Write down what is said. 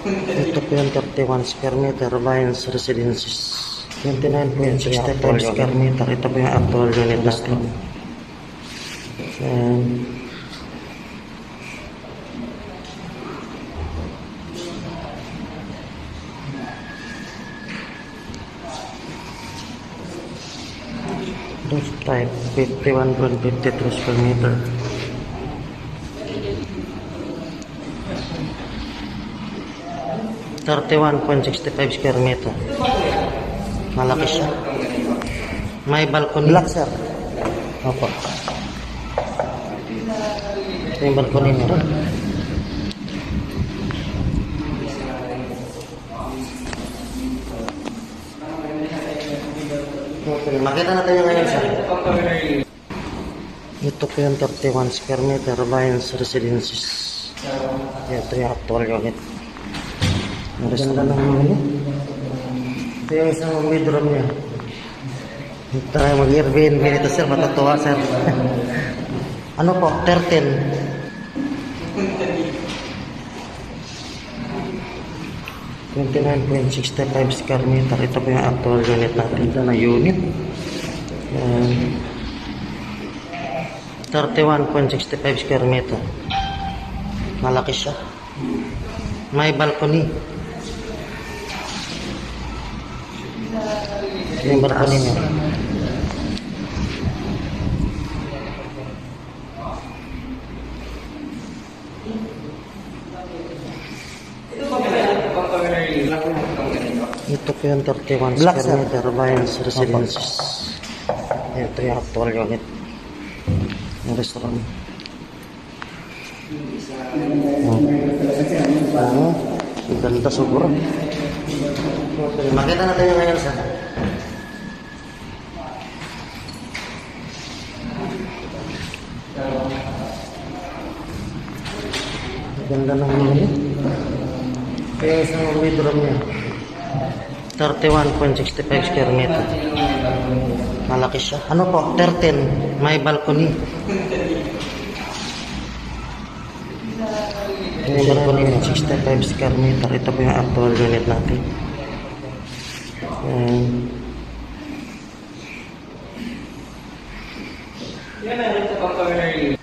Ito po yung 31 square meter Lions Residences. 29.65 square meter. Ito po yung actual unit natin. And roof type 51.53 square meter. (31.65 square meter). Malaki siya. May balcony. Black, sir. Opo. Ito yung balcony niya. Okay, makita natin yung ngayon, sir. Ito po yung 31 square meter Lions Residences. Ito yung actual unit. Ganda ng mga. Ito yung isang bedroom niya. Ito tayo mag-Airbnb dito, sir. Matatuwa, sir. Ano po? 13. 29.65 square meter. Ito po yung actual unit natin. Ito na unit. 31.65 square meter. Malaki siya. May balcony. Yung balcony niya. Ito po yung 31 Black, square meter Lions Residences. Ito yung actual unit. Yung restaurant. Ang ganda siguro. Makita natin yung ngayon, sir. Ang ganda ng unit. Kaya isang bedroom niya. 31.65 square meter. Malaki siya. Ano po? 13. May balcony. May balcony niya. 65 square meter. Ito po yung actual unit natin. Yan na rin sa pang-corner